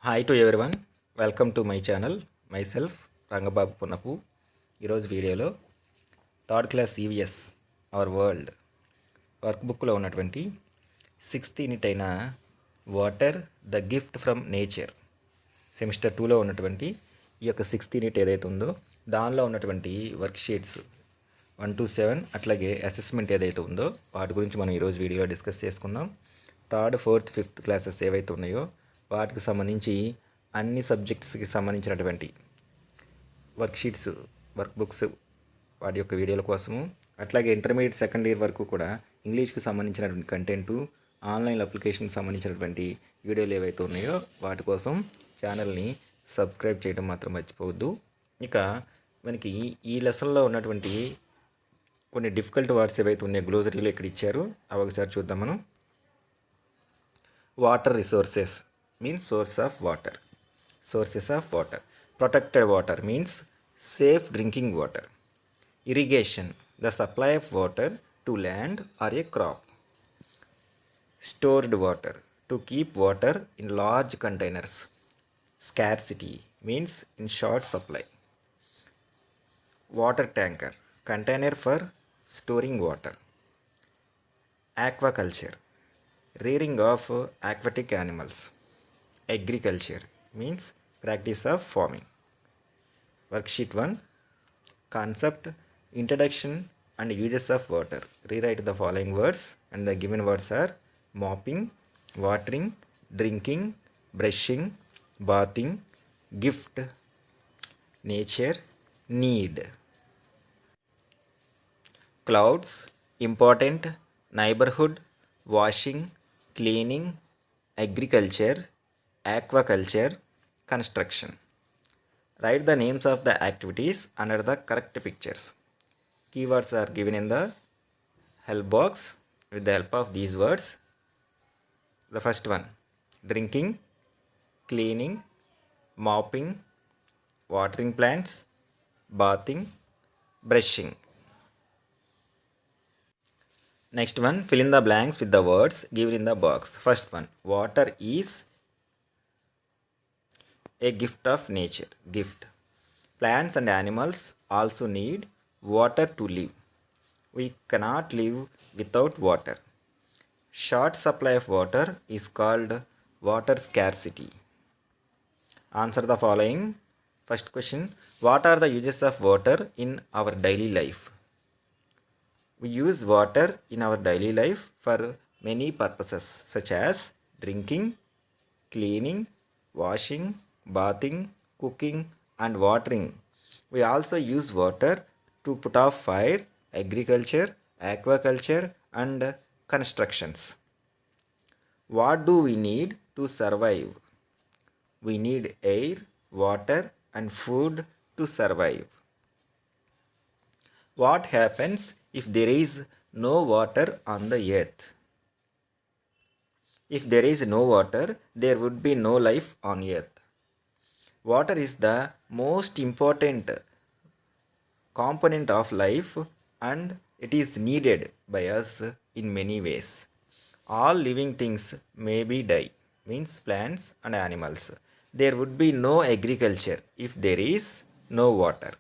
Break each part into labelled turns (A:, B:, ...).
A: Hi to everyone, welcome to my channel. Myself Rangababu Punnapu. ఈరోజు వీడియోలో third class EVS our world వర్క్బుక్లో ఉన్నటువంటి 6th unit అయిన water the gift from nature semester 2లో ఉన్నటువంటి ఈ యొక్క 6th యూనిట్ ఏదైతే ఉందో దానిలో ఉన్నటువంటి వర్క్షీట్స్ 1 to 7 అట్లాగే అసెస్మెంట్ ఏదైతే ఉందో వాటి గురించి మనం ఈరోజు వీడియోలో డిస్కస్ చేసుకుందాం. 3rd, 4th, 5th క్లాసెస్ ఏవైతే ఉన్నాయో వాటికి సంబంధించి అన్ని సబ్జెక్ట్స్కి సంబంధించినటువంటి వర్క్షీట్స్, వర్క్బుక్స్ వాటి యొక్క వీడియోల కోసము, అట్లాగే ఇంటర్మీడియట్ సెకండ్ ఇయర్ వరకు కూడా ఇంగ్లీష్కి సంబంధించినటువంటి కంటెంటు, ఆన్లైన్ అప్లికేషన్కి సంబంధించినటువంటి వీడియోలు ఏవైతే ఉన్నాయో వాటి కోసం ఛానల్ని సబ్స్క్రైబ్ చేయడం మాత్రం మర్చిపోవద్దు. ఇక మనకి ఈ లెసన్లో ఉన్నటువంటి కొన్ని డిఫికల్ట్ వర్డ్స్ ఏవైతే ఉన్నాయో గ్లోజరీలో ఇక్కడ ఇచ్చారు, అవి ఒకసారి చూద్దాం మనం. Water resources means source of water. Sources of water. Protected water means safe drinking water. Irrigation, the supply of water to land or a crop. Stored water, to keep water in large containers. Scarcity means in short supply. Water tanker, container for storing water. Aquaculture, rearing of aquatic animals. Agriculture means practice of farming. Worksheet 1, concept, introduction and uses of water. Rewrite the following words and the given words are mopping, watering, drinking, brushing, bathing, gift, nature, need. Clouds, important, neighborhood, washing, cleaning, agriculture, aquaculture, construction. Write the names of the activities under the correct pictures. Keywords are given in the help box with the help of these words. The first one, drinking, cleaning, mopping, watering plants, bathing, brushing. Next one, fill in the blanks with the words given in the box. First one, water is a gift of nature. Gift. Plants and animals also need water to live. We cannot live without water. Short supply of water is called water scarcity. Answer the following. First question, what are the uses of water in our daily life? We use water in our daily life for many purposes such as drinking, cleaning, washing, bathing, cooking and watering. We also use water to put off fire, agriculture, aquaculture and constructions. What do we need to survive? We need air, water and food to survive. What happens if there is no water on the earth? If there is no water, there would be no life on earth. Water is the most important component of life and it is needed by us in many ways. All living things may be die, means plants and animals. There would be no agriculture if there is no water.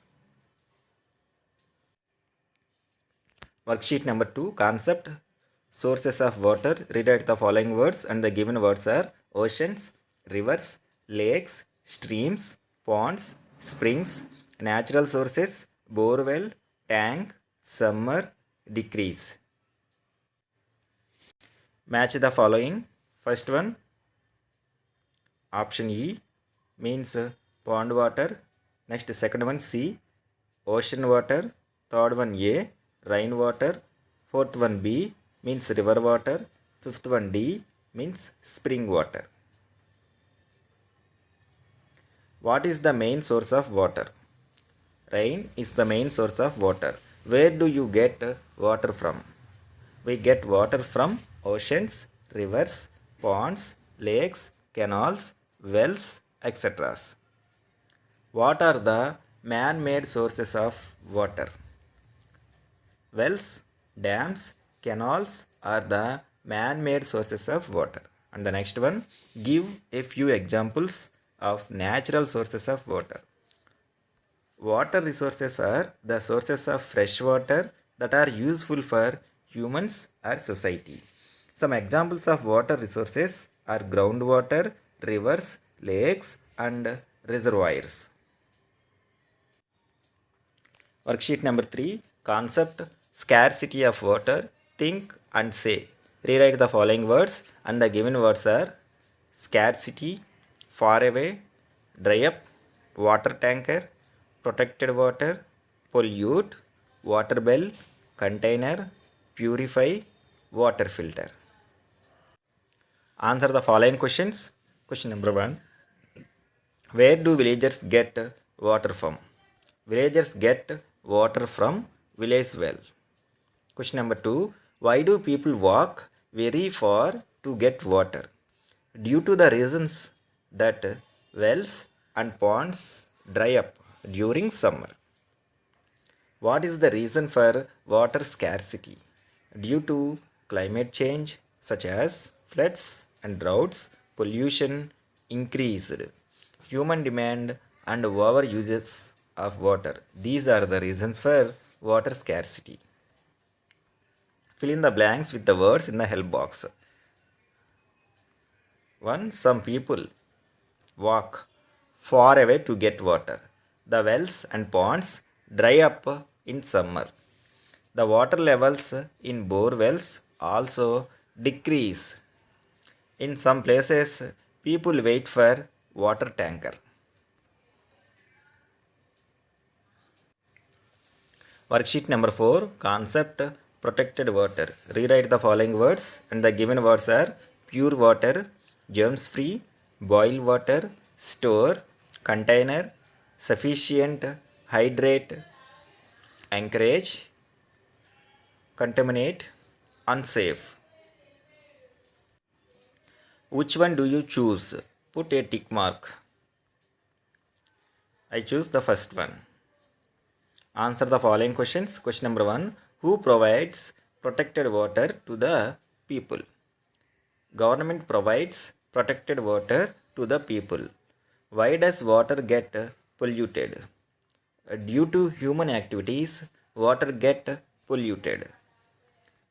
A: Worksheet number 2, concept, sources of water. Rewrite the following words and the given words are oceans, rivers, lakes, streams, ponds, springs, natural sources, borewell, tank, summer, decrease. Match the following. First one, option E means pond water. Next, second one C, ocean water. Third one A, rain water. Fourth one B means river water. Fifth one D means spring water. What is the main source of water? Rain is the main source of water. Where do you get water from? We get water from oceans, rivers, ponds, lakes, canals, wells, etc. What are the man-made sources of water? Wells, dams, canals are the man-made sources of water. And the next one, give a few examples of natural sources of water. Water resources are the sources of fresh water that are useful for humans or society. Some examples of water resources are groundwater, rivers, lakes, and reservoirs. Worksheet number 3, concept scarcity of water. Think and say. Rewrite the following words, and the given words are scarcity, far away, dry up, water tanker, protected water, pollute, water bell, container, purify, water filter. Answer the following questions. Question number 1, where do villagers get water from? Villagers get water from village well. Question number 2, why do people walk very far to get water? Due to the reasons that wells and ponds dry up during summer. What is the reason for water scarcity? Due to climate change such as floods and droughts, pollution increased, human demand and overuses of water. These are the reasons for water scarcity. Fill in the blanks with the words in the help box. 1. Some people walk far away to get water. The wells and ponds dry up in summer. The water levels in bore wells also decrease. In some places, people wait for water tanker. Worksheet number 4, concept protected water. Rewrite the following words, and the given words are pure water, germs free, boil water, store, container, sufficient, hydrate, encourage, contaminate, unsafe. Which one do you choose? Put a tick mark. I choose the first one. Answer the following questions. Question number 1, who provides protected water to the people? Government provides protected water to the people. Why does water get polluted? Due to human activities, water get polluted.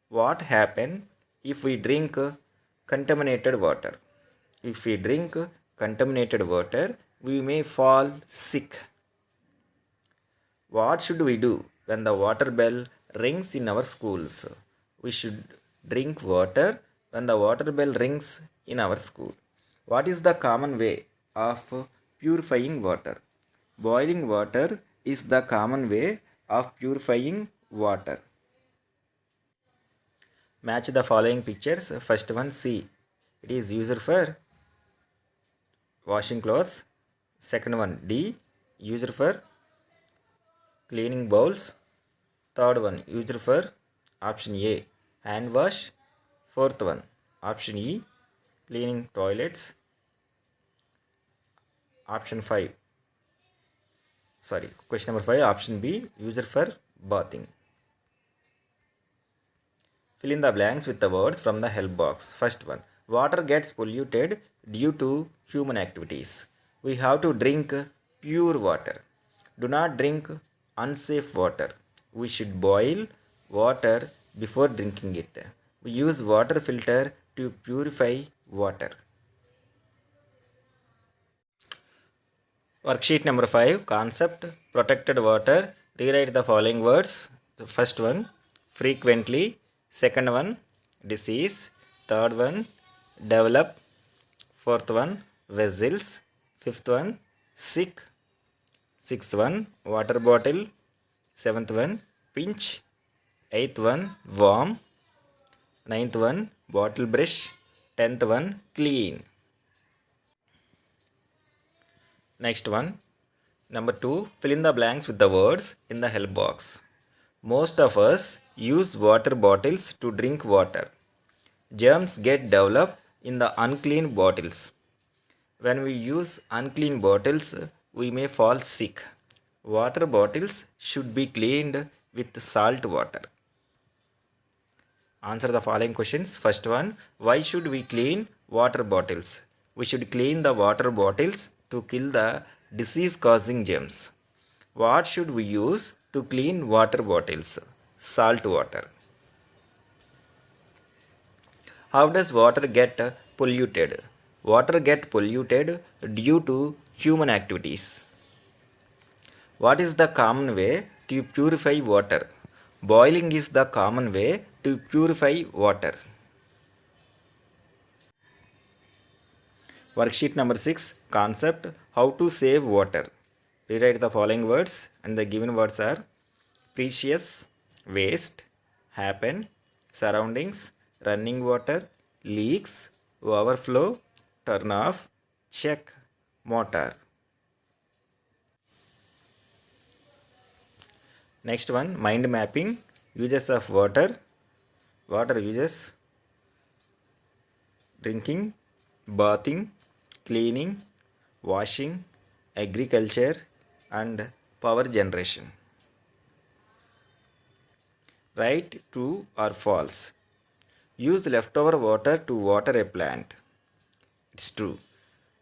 A: What happens if we drink contaminated water? If we drink contaminated water, we may fall sick. What should we do when the water bell rings in our schools? We should drink water when the water bell rings in our school. What is the common way of purifying water? Boiling water is the common way of purifying water. Match the following pictures. First one, C. It is used for washing clothes. Second one, D. Used for cleaning bowls. Third one, used for option A, hand wash. Fourth one, option E, cleaning toilets. Question number 5, option B, used for bathing. Fill in the blanks with the words from the help box. First one, water gets polluted due to human activities. We have to drink pure water. Do not drink unsafe water. We should boil water before drinking it. We use water filter to purify water. Worksheet number 5, concept protected water. Rewrite the following words. The first one, frequently. Second one, disease. Third one, develop. Fourth one, vessels. Fifth one, sick. Sixth one, water bottle. Seventh one, pinch. Eighth one, warm. Ninth one, bottle brush. 10th one, clean. Next one, number 2, fill in the blanks with the words in the help box. Most of us use water bottles to drink water. Germs get developed in the unclean bottles. When we use unclean bottles, we may fall sick. Water bottles should be cleaned with salt water. Answer the following questions. First one, why should we clean water bottles. We should clean the water bottles to kill the disease causing germs. What should we use to clean water bottles? Salt water. How does water get polluted? Water get polluted due to human activities. What is the common way to purify water? Boiling is the common way to purify water. Worksheet number 6, concept, how to save water. Rewrite the following words, and the given words are precious, waste, happen, surroundings, running water, leaks, overflow, turn off, check, motor. Next one, mind mapping, uses of water. Water uses: drinking, bathing, cleaning, washing, agriculture, and power generation. Write true or false. Use leftover water to water a plant. It's true.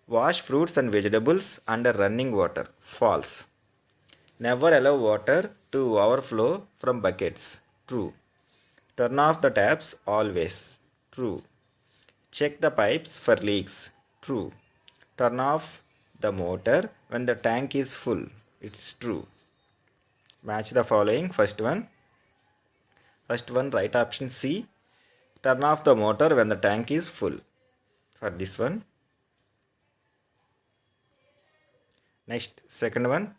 A: Wash fruits and vegetables under running water. False. Never allow water to overflow from buckets. True. Turn off the taps always. True. Check the pipes for leaks. True. Turn off the motor when the tank is full. It's true. Match the following. First one, right option C. Turn off the motor when the tank is full. For this one. Next, second one,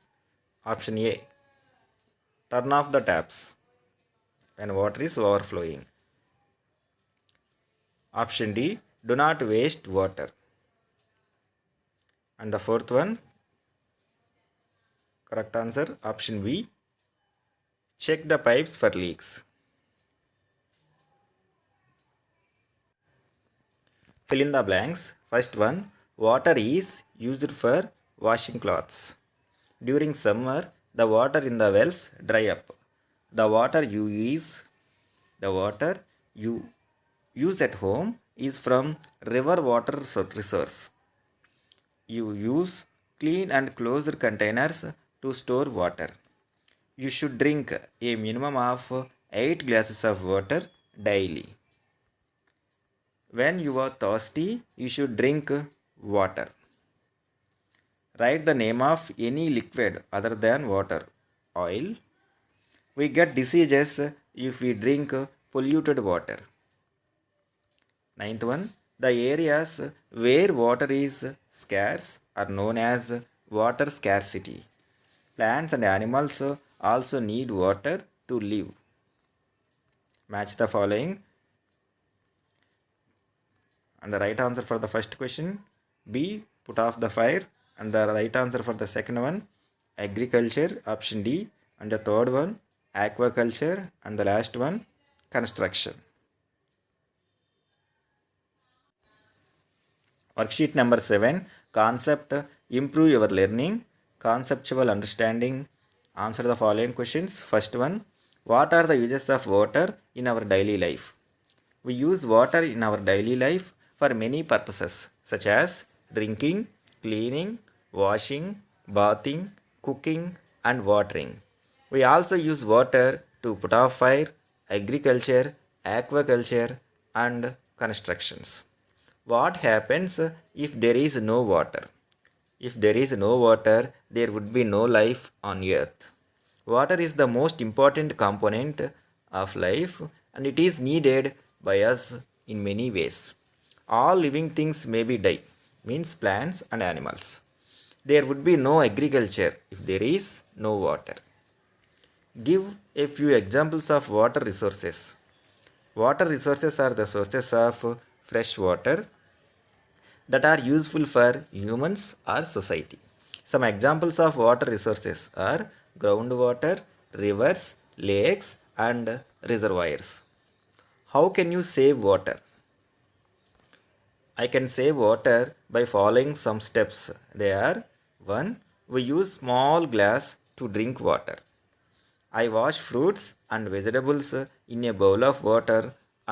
A: option A. Turn off the taps when water is overflowing. Option D. Do not waste water. And the fourth one, correct answer, option B. Check the pipes for leaks. Fill in the blanks. First one, water is used for washing clothes. During summer, the water in the wells dry up. The water you use at home is from river water resource. You use clean and closed containers to store water. You should drink a minimum of 8 glasses of water daily. When you are thirsty, you should drink water. Write the name of any liquid other than water. Oil. We get diseases if we drink polluted water. Ninth one, the areas where water is scarce are known as water scarcity. Plants and animals also need water to live. Match the following. And the right answer for the first question, B. Put off the fire. And the right answer for the second one, agriculture, option D. And the third one, aquaculture. And the last one, construction. Worksheet number 7, concept, improve your learning, conceptual understanding. Answer the following questions. First one, what are the uses of water in our daily life? We use water in our daily life for many purposes, such as drinking, cleaning, washing, bathing, cooking, and watering. We also use water to put off fire, agriculture, aquaculture, and constructions. What happens if there is no water? If there is no water, there would be no life on earth. Water is the most important component of life, and it is needed by us in many ways. All living things may be die, means plants and animals. There would be no agriculture if there is no water. Give a few examples of water resources. Water resources are the sources of fresh water that are useful for humans or society. Some examples of water resources are groundwater, rivers, lakes, and reservoirs. How can you save water? I can save water by following some steps. They are: 1. We use small glass to drink water. I wash fruits and vegetables in a bowl of water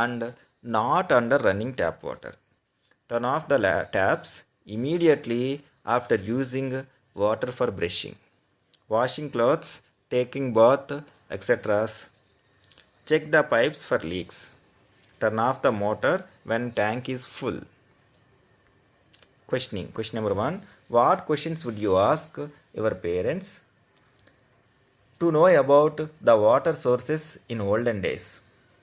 A: and not under running tap water. Turn off the taps immediately after using water for brushing, washing clothes, taking bath, etc. Check the pipes for leaks. Turn off the motor when tank is full. Questioning. Question number 1. What questions would you ask your parents to know about the water sources in olden days?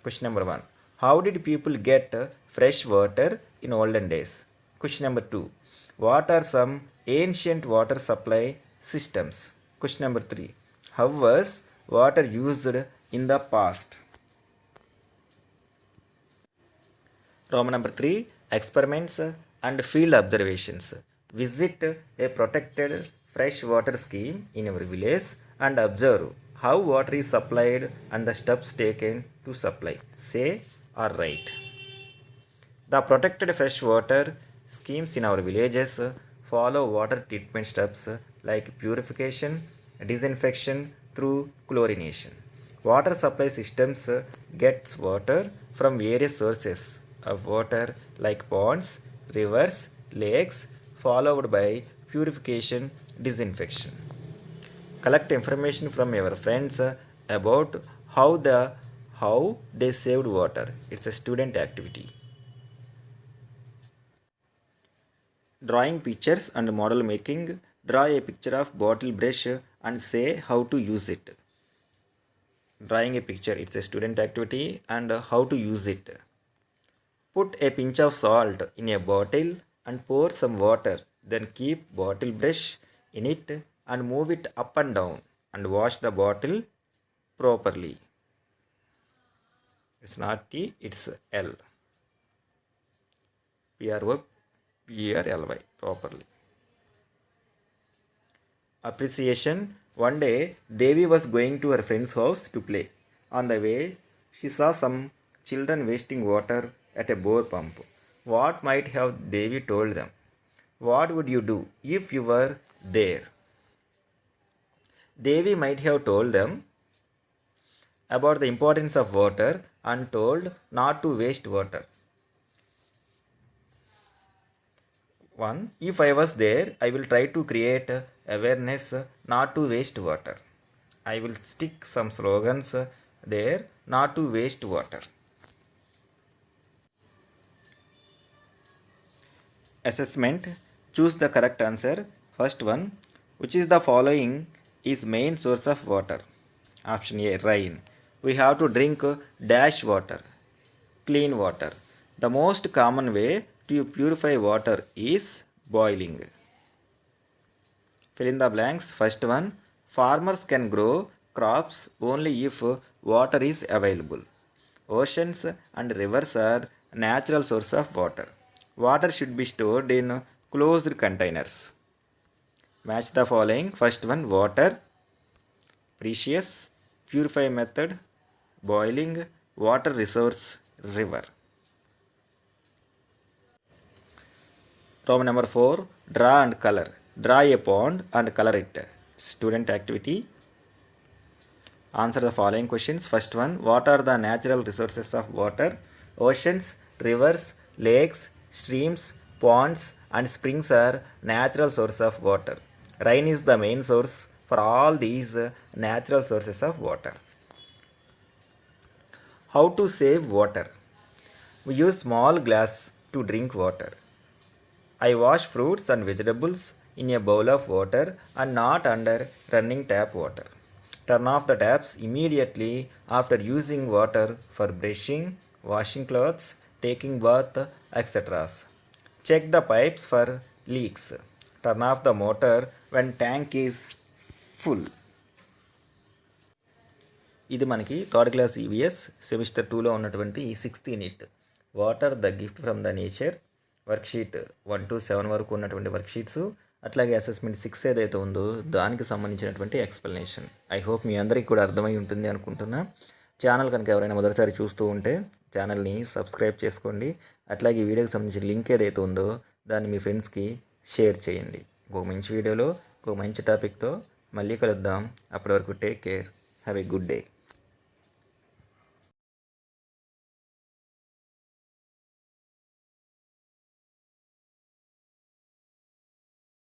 A: Question number 1. How did people get fresh water in olden days? Question number 2. What are some ancient water supply systems? Question number 3. How was water used in the past? Roman number 3. Experiments and field observations. Visit a protected fresh water scheme in your village and observe how water is supplied and the steps taken to supply. Say or write. The protected fresh water schemes in our villages follow water treatment steps like purification, disinfection through chlorination. Water supply systems gets water from various sources of water like ponds, rivers, lakes, followed by purification, disinfection. Collect information from your friends about how they saved water. It's a student activity. Drawing pictures and model making. Draw a picture of bottle brush and say how to use it. Drawing a picture, it's a student activity, and how to use it. Put a pinch of salt in a bottle and pour some water. Then keep bottle brush in it and move it up and down and wash the bottle properly. It's not T, it's L. PROPERLY, properly. Appreciation. One day, Devi was going to her friend's house to play. On the way, she saw some children wasting water at a bore pump. What might have Devi told them? What would you do if you were there? Devi might have told them about the importance of water and told not to waste water. 1. If I was there, I will try to create awareness not to waste water. I will stick some slogans there not to waste water. Assessment. Choose the correct answer. First one. Which is the following is main source of water? Option A, rain. We have to drink dash water, clean water. The most common way to purify water is boiling. Fill in the blanks. First one. Farmers can grow crops only if water is available. Oceans and rivers are natural source of water. Water should be stored in closed containers. Match the following. First one, water, precious, purify method, boiling, water resource, river. Roman number 4. Draw and color. Draw a pond and color it. Student activity. Answer the following questions. First one. What are the natural resources of water? Oceans, rivers, lakes, streams, ponds and springs are natural source of water. Rain is the main source for all these natural sources of water. How to save water? We use small glass to drink water. I wash fruits and vegetables in a bowl of water and not under running tap water. Turn off the taps immediately after using water for brushing, washing clothes, taking bath, etc. Check the pipes for leaks. Turn off the motor when tank is full. ఇది మనకి third class EVS semester 2లో ఉన్నటువంటి 6th unit water the gift from the nature worksheet 1-7 వరకు ఉన్నటువంటి worksheets, అట్లాగే assessment 6 ఏదైతే ఉందో దానికి సంబంధించినటువంటి ఎక్స్ప్లెనేషన్. ఐ హోప్ మీ అందరికీ కూడా అర్థమై ఉంటుంది అనుకుంటున్నా. ఛానల్ కనుక ఎవరైనా మొదటిసారి చూస్తూ ఉంటే ఛానల్ని సబ్స్క్రైబ్ చేసుకోండి. అట్లాగే ఈ వీడియోకి సంబంధించిన లింక్ ఏదైతే ఉందో దాన్ని మీ ఫ్రెండ్స్కి షేర్ చేయండి. ఇంకొక మంచి వీడియోలో ఇంకొక మంచి టాపిక్తో మళ్ళీ కలుద్దాం. అప్పటి వరకు take care. Have a good day.